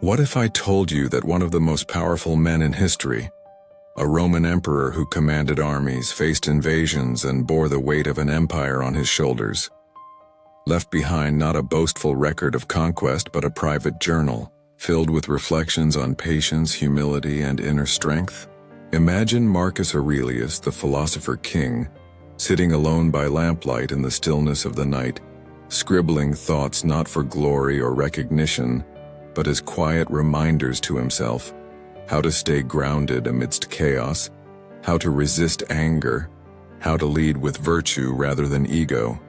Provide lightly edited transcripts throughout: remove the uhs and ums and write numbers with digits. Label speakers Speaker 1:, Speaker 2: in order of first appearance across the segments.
Speaker 1: What if I told you that one of the most powerful men in history, a Roman emperor who commanded armies, faced invasions, and bore the weight of an empire on his shoulders, left behind not a boastful record of conquest but a private journal, filled with reflections on patience, humility, and inner strength? Imagine Marcus Aurelius, the philosopher king, sitting alone by lamplight in the stillness of the night, scribbling thoughts not for glory or recognition, but as quiet reminders to himself, how to stay grounded amidst chaos, how to resist anger, how to lead with virtue rather than ego.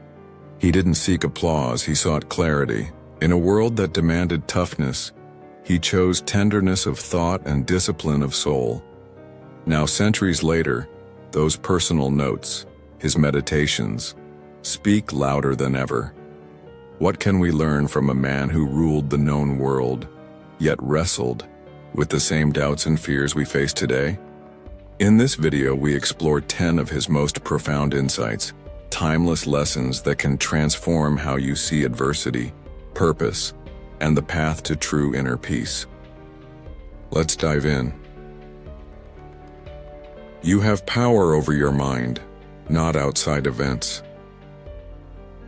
Speaker 1: He didn't seek applause, he sought clarity. In a world that demanded toughness, he chose tenderness of thought and discipline of soul. Now, centuries later, those personal notes, his meditations, speak louder than ever. What can we learn from a man who ruled the known world, yet wrestled with the same doubts and fears we face today? In this video, we explore 10 of his most profound insights, timeless lessons that can transform how you see adversity, purpose, and the path to true inner peace. Let's dive in. You have power over your mind, not outside events.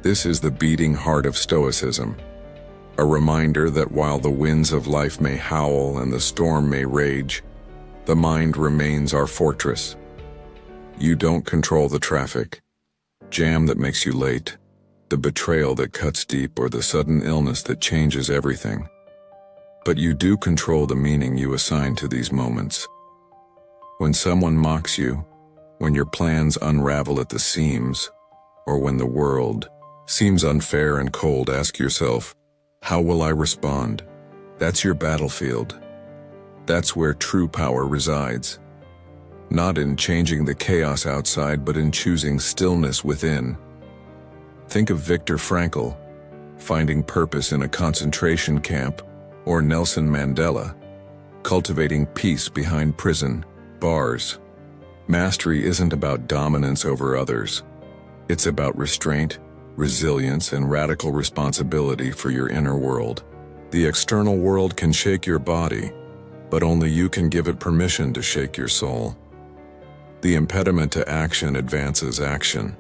Speaker 1: This is the beating heart of Stoicism, a reminder that while the winds of life may howl and the storm may rage, the mind remains our fortress. You don't control the traffic, jam that makes you late, the betrayal that cuts deep, or the sudden illness that changes everything. But you do control the meaning you assign to these moments. When someone mocks you, when your plans unravel at the seams, or when the world seems unfair and cold, ask yourself, how will I respond? That's your battlefield. That's where true power resides. Not in changing the chaos outside, but in choosing stillness within. Think of Viktor Frankl, finding purpose in a concentration camp, or Nelson Mandela, cultivating peace behind prison bars. Mastery isn't about dominance over others. It's about restraint, resilience, and radical responsibility for your inner world. The external world can shake your body, but only you can give it permission to shake your soul. The impediment to action advances action.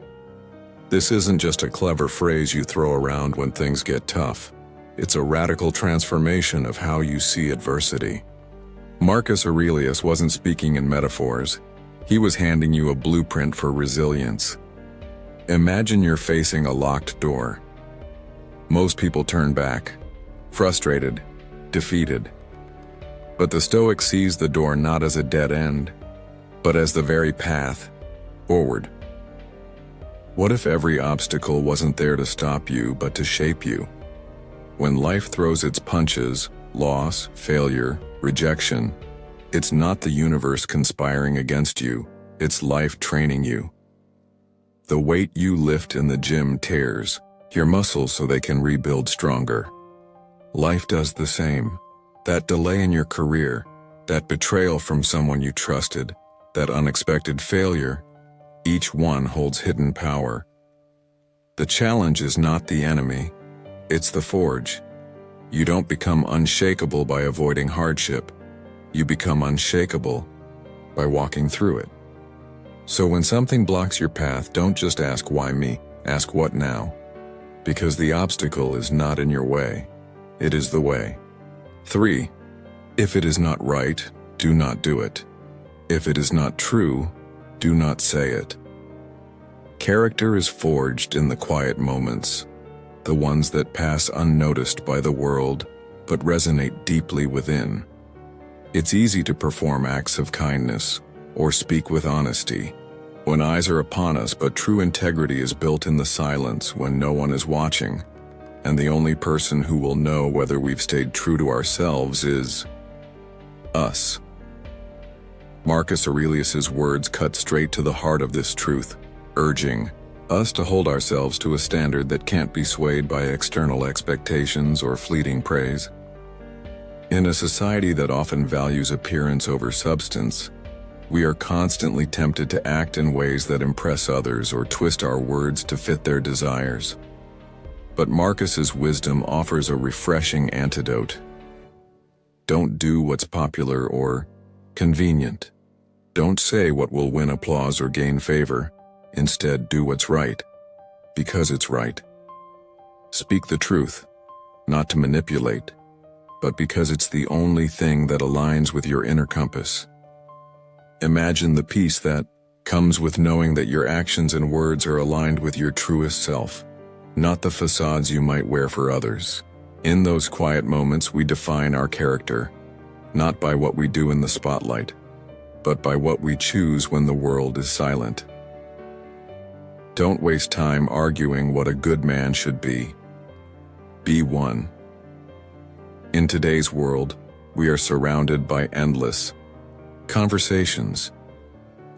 Speaker 1: This isn't just a clever phrase you throw around when things get tough. It's a radical transformation of how you see adversity. Marcus Aurelius wasn't speaking in metaphors. He was handing you a blueprint for resilience. Imagine you're facing a locked door. Most people turn back, frustrated, defeated. But the Stoic sees the door not as a dead end, but as the very path forward. What if every obstacle wasn't there to stop you, but to shape you? When life throws its punches, loss, failure, rejection, it's not the universe conspiring against you, it's life training you. The weight you lift in the gym tears your muscles so they can rebuild stronger. Life does the same. That delay in your career, that betrayal from someone you trusted, that unexpected failure, each one holds hidden power. The challenge is not the enemy, it's the forge. You don't become unshakable by avoiding hardship. You become unshakable by walking through it. So when something blocks your path, don't just ask why me, ask what now? Because the obstacle is not in your way, it is the way. 3. If it is not right, do not do it. If it is not true, do not say it. Character is forged in the quiet moments, the ones that pass unnoticed by the world, but resonate deeply within. It's easy to perform acts of kindness, or speak with honesty, when eyes are upon us, but true integrity is built in the silence when no one is watching, and the only person who will know whether we've stayed true to ourselves is us. Marcus Aurelius's words cut straight to the heart of this truth, urging us to hold ourselves to a standard that can't be swayed by external expectations or fleeting praise. In a society that often values appearance over substance, we are constantly tempted to act in ways that impress others or twist our words to fit their desires. But Marcus's wisdom offers a refreshing antidote. Don't do what's popular or convenient. Don't say what will win applause or gain favor. Instead, do what's right, because it's right. Speak the truth, not to manipulate, but because it's the only thing that aligns with your inner compass. Imagine the peace that comes with knowing that your actions and words are aligned with your truest self, not the facades you might wear for others. In those quiet moments, we define our character, not by what we do in the spotlight, but by what we choose when the world is silent. Don't waste time arguing what a good man should be. Be one. In today's world, we are surrounded by endless conversations.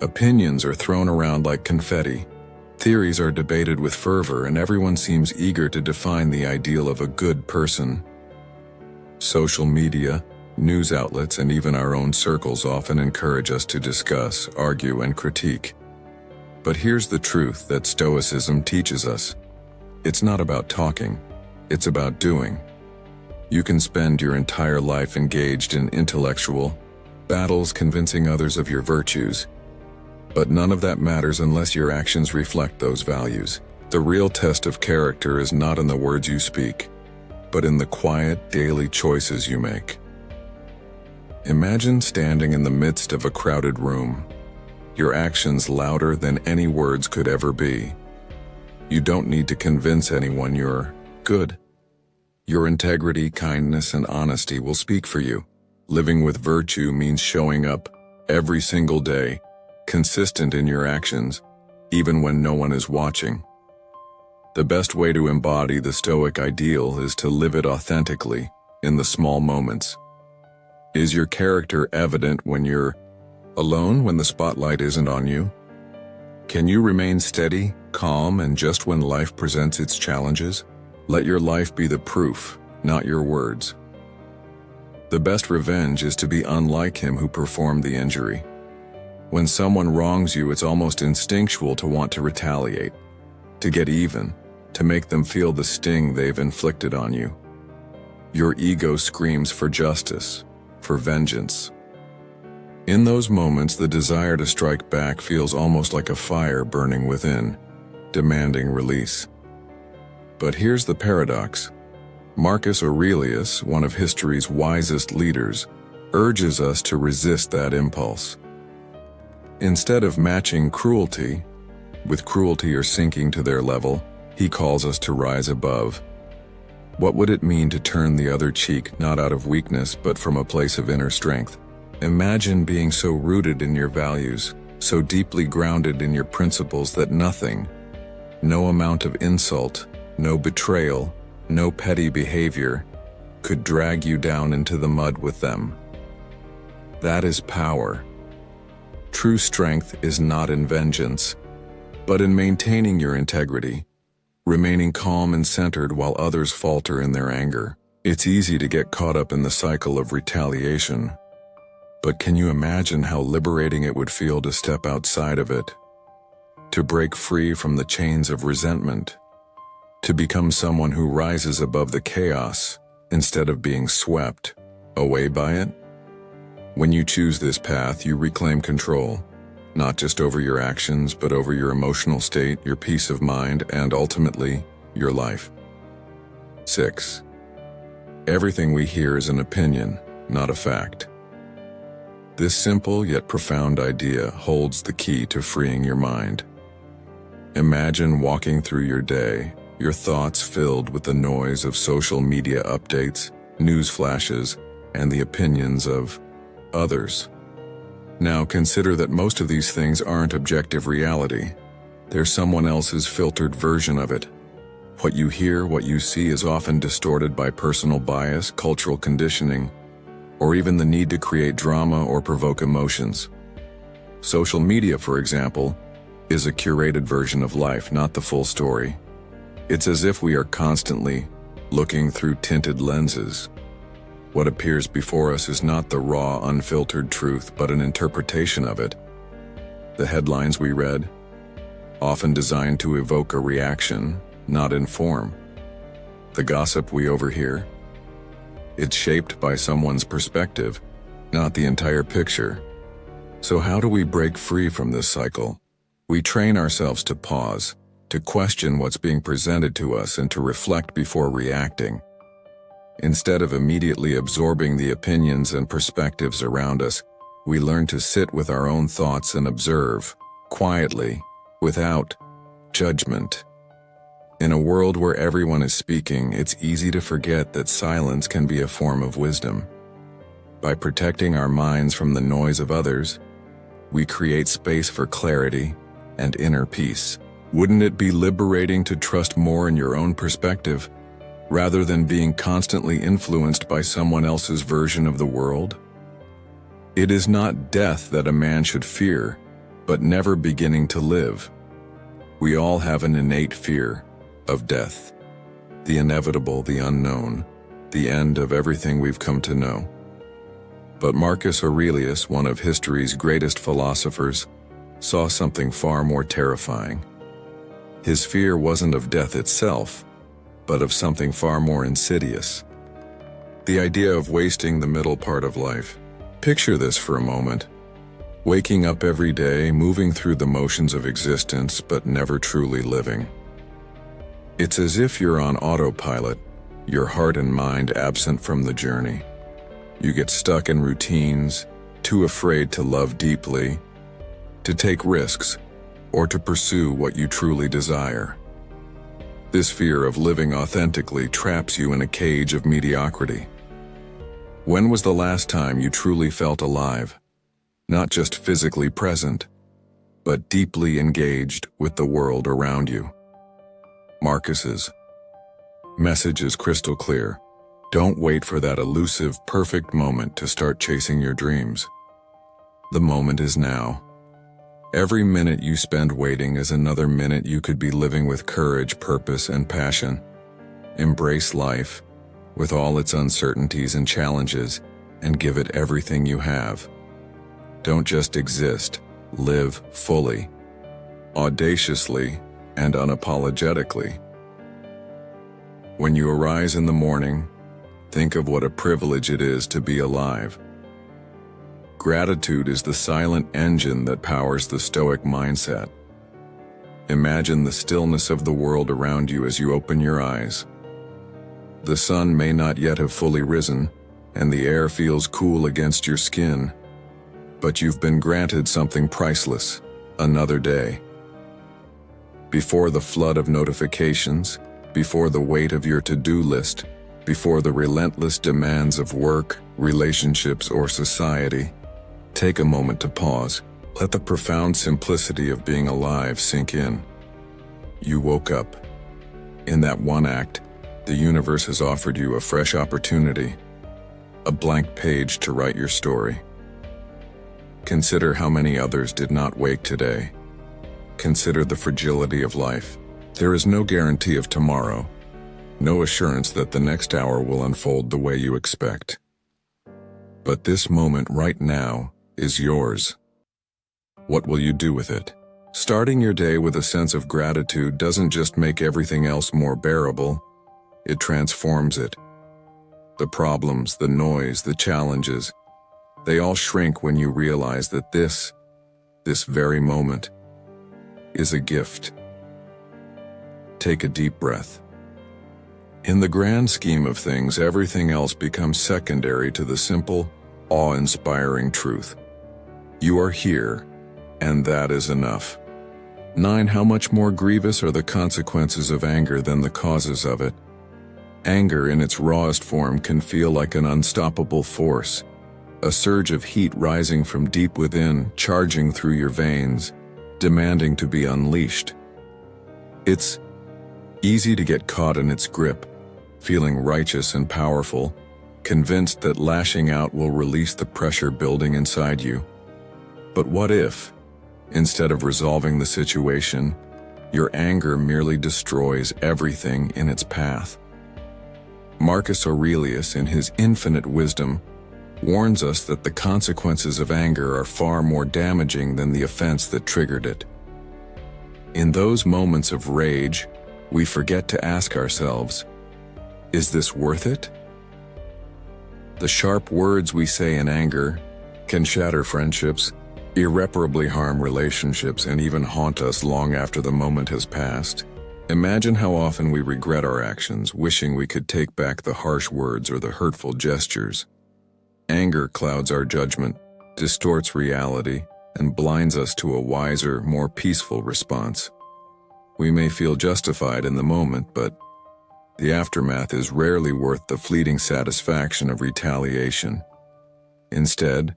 Speaker 1: Opinions are thrown around like confetti. Theories are debated with fervor, and everyone seems eager to define the ideal of a good person. Social media, news outlets, and even our own circles often encourage us to discuss, argue, and critique. But here's the truth that Stoicism teaches us. It's not about talking, it's about doing. You can spend your entire life engaged in intellectual battles convincing others of your virtues, but none of that matters unless your actions reflect those values. The real test of character is not in the words you speak, but in the quiet, daily choices you make. Imagine standing in the midst of a crowded room, your actions louder than any words could ever be. You don't need to convince anyone you're good. Your integrity, kindness, and honesty will speak for you. Living with virtue means showing up every single day, consistent in your actions, even when no one is watching. The best way to embody the Stoic ideal is to live it authentically, in the small moments. Is your character evident when you're alone, when the spotlight isn't on you? Can you remain steady, calm, and just when life presents its challenges? Let your life be the proof, not your words. The best revenge is to be unlike him who performed the injury. When someone wrongs you, it's almost instinctual to want to retaliate, to get even, to make them feel the sting they've inflicted on you. Your ego screams for justice, for vengeance. In those moments, the desire to strike back feels almost like a fire burning within, demanding release. But here's the paradox. Marcus Aurelius, one of history's wisest leaders, urges us to resist that impulse. Instead of matching cruelty with cruelty or sinking to their level, he calls us to rise above. What would it mean to turn the other cheek, not out of weakness, but from a place of inner strength? Imagine being so rooted in your values, so deeply grounded in your principles that nothing, no amount of insult, no betrayal, no petty behavior, could drag you down into the mud with them. That is power. True strength is not in vengeance, but in maintaining your integrity, remaining calm and centered while others falter in their anger. It's easy to get caught up in the cycle of retaliation, but can you imagine how liberating it would feel to step outside of it, to break free from the chains of resentment, to become someone who rises above the chaos instead of being swept away by it? When you choose this path, you reclaim control, not just over your actions, but over your emotional state, your peace of mind, and ultimately, your life. 6. Everything we hear is an opinion, not a fact. This simple yet profound idea holds the key to freeing your mind. Imagine walking through your day, your thoughts filled with the noise of social media updates, news flashes, and the opinions of others. Now consider that most of these things aren't objective reality. They're someone else's filtered version of it. What you hear, what you see is often distorted by personal bias, cultural conditioning, or even the need to create drama or provoke emotions. Social media, for example, is a curated version of life, not the full story. It's as if we are constantly looking through tinted lenses. What appears before us is not the raw, unfiltered truth, but an interpretation of it. The headlines we read, often designed to evoke a reaction, not inform. The gossip we overhear, It's shaped by someone's perspective, not the entire picture. So how do we break free from this cycle? We train ourselves to pause, to question what's being presented to us and to reflect before reacting. Instead of immediately absorbing the opinions and perspectives around us, we learn to sit with our own thoughts and observe, quietly, without judgment. In a world where everyone is speaking, it's easy to forget that silence can be a form of wisdom. By protecting our minds from the noise of others, we create space for clarity and inner peace. Wouldn't it be liberating to trust more in your own perspective, rather than being constantly influenced by someone else's version of the world? It is not death that a man should fear, but never beginning to live. We all have an innate fear of death, the inevitable, the unknown, the end of everything we've come to know. But Marcus Aurelius, one of history's greatest philosophers, saw something far more terrifying. His fear wasn't of death itself, but of something far more insidious. The idea of wasting the middle part of life. Picture this for a moment. Waking up every day, moving through the motions of existence, but never truly living. It's as if you're on autopilot, your heart and mind absent from the journey. You get stuck in routines, too afraid to love deeply, to take risks, or to pursue what you truly desire. This fear of living authentically traps you in a cage of mediocrity. When was the last time you truly felt alive? Not just physically present, but deeply engaged with the world around you. Marcus's message is crystal clear. Don't wait for that elusive, perfect moment to start chasing your dreams. The moment is now. Every minute you spend waiting is another minute you could be living with courage, purpose, and passion. Embrace life, with all its uncertainties and challenges, and give it everything you have. Don't just exist, live fully, audaciously, and unapologetically. When you arise in the morning, think of what a privilege it is to be alive. Gratitude is the silent engine that powers the Stoic mindset. Imagine the stillness of the world around you as you open your eyes. The sun may not yet have fully risen, and the air feels cool against your skin, but you've been granted something priceless, another day. Before the flood of notifications, before the weight of your to-do list, before the relentless demands of work, relationships, or society, take a moment to pause. Let the profound simplicity of being alive sink in. You woke up. In that one act, the universe has offered you a fresh opportunity, a blank page to write your story. Consider how many others did not wake today. Consider the fragility of life. There is no guarantee of tomorrow, no assurance that the next hour will unfold the way you expect. But this moment right now is yours. What will you do with it? Starting your day with a sense of gratitude doesn't just make everything else more bearable, it transforms it. The problems, the noise, the challenges, they all shrink when you realize that this very moment, is a gift. Take a deep breath. In the grand scheme of things, everything else becomes secondary to the simple, awe-inspiring truth. You are here, and that is enough. 9. How much more grievous are the consequences of anger than the causes of it? Anger in its rawest form can feel like an unstoppable force, a surge of heat rising from deep within, charging through your veins, demanding to be unleashed. It's easy to get caught in its grip, feeling righteous and powerful, convinced that lashing out will release the pressure building inside you. But what if, instead of resolving the situation, your anger merely destroys everything in its path? Marcus Aurelius, in his infinite wisdom, warns us that the consequences of anger are far more damaging than the offense that triggered it. In those moments of rage, we forget to ask ourselves, is this worth it? The sharp words we say in anger can shatter friendships, irreparably harm relationships, and even haunt us long after the moment has passed. Imagine how often we regret our actions, wishing we could take back the harsh words or the hurtful gestures. Anger clouds our judgment, distorts reality, and blinds us to a wiser, more peaceful response. We may feel justified in the moment, but the aftermath is rarely worth the fleeting satisfaction of retaliation. Instead,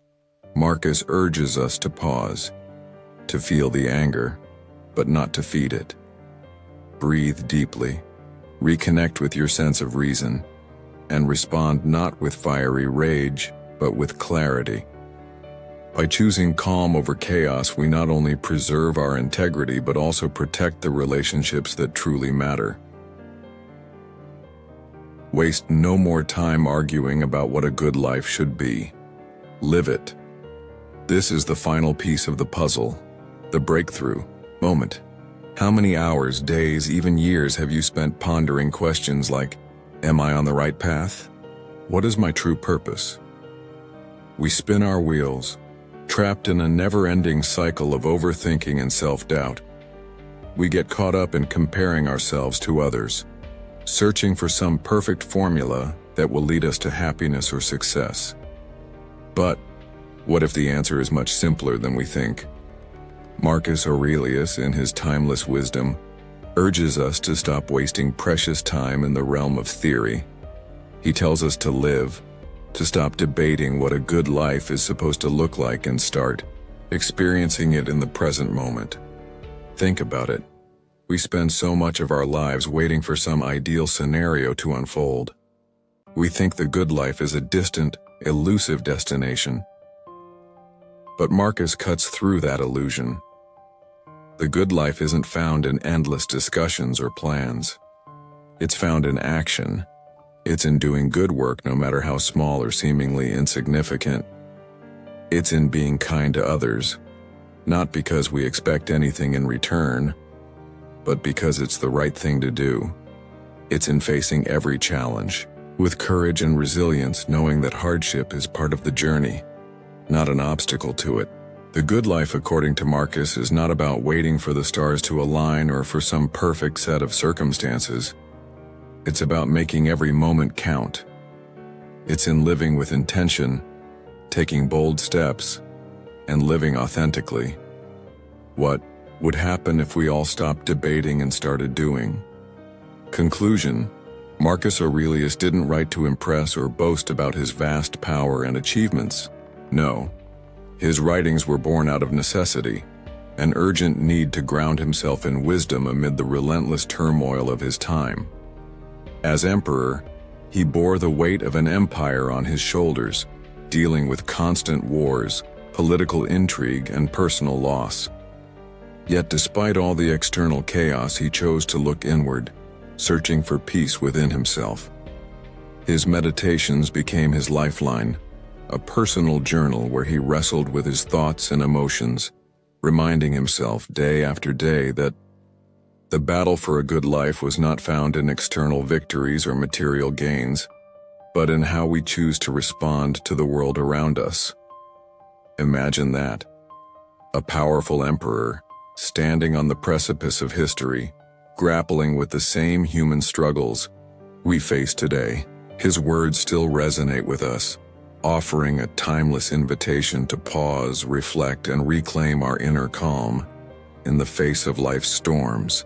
Speaker 1: Marcus urges us to pause, to feel the anger, but not to feed it. Breathe deeply, reconnect with your sense of reason, and respond not with fiery rage, but with clarity. By choosing calm over chaos, we not only preserve our integrity, but also protect the relationships that truly matter. Waste no more time arguing about what a good life should be. Live it. This is the final piece of the puzzle, the breakthrough moment. How many hours, days, even years have you spent pondering questions like, am I on the right path? What is my true purpose? We spin our wheels, trapped in a never-ending cycle of overthinking and self-doubt. We get caught up in comparing ourselves to others, searching for some perfect formula that will lead us to happiness or success. But what if the answer is much simpler than we think? Marcus Aurelius, in his timeless wisdom, urges us to stop wasting precious time in the realm of theory. He tells us to live, to stop debating what a good life is supposed to look like and start experiencing it in the present moment. Think about it. We spend so much of our lives waiting for some ideal scenario to unfold. We think the good life is a distant, elusive destination. But Marcus cuts through that illusion. The good life isn't found in endless discussions or plans. It's found in action. It's in doing good work, no matter how small or seemingly insignificant. It's in being kind to others, not because we expect anything in return, but because it's the right thing to do. It's in facing every challenge with courage and resilience, knowing that hardship is part of the journey, not an obstacle to it. The good life, according to Marcus, is not about waiting for the stars to align or for some perfect set of circumstances. It's about making every moment count. It's in living with intention, taking bold steps, and living authentically. What would happen if we all stopped debating and started doing? Conclusion: Marcus Aurelius didn't write to impress or boast about his vast power and achievements. No. His writings were born out of necessity, an urgent need to ground himself in wisdom amid the relentless turmoil of his time. As emperor, he bore the weight of an empire on his shoulders, dealing with constant wars, political intrigue, and personal loss. Yet despite all the external chaos, he chose to look inward, searching for peace within himself. His meditations became his lifeline, a personal journal where he wrestled with his thoughts and emotions, reminding himself day after day that the battle for a good life was not found in external victories or material gains, but in how we choose to respond to the world around us. Imagine that. A powerful emperor, standing on the precipice of history, grappling with the same human struggles we face today. His words still resonate with us, offering a timeless invitation to pause, reflect, and reclaim our inner calm in the face of life's storms.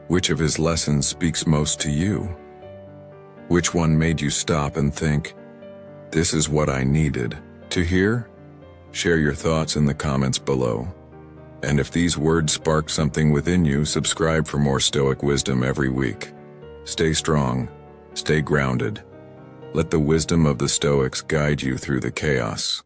Speaker 1: Which of his lessons speaks most to you? Which one made you stop and think, this is what I needed to hear? Share your thoughts in the comments below. And if these words spark something within you, subscribe for more Stoic wisdom every week. Stay strong, stay grounded. Let the wisdom of the Stoics guide you through the chaos.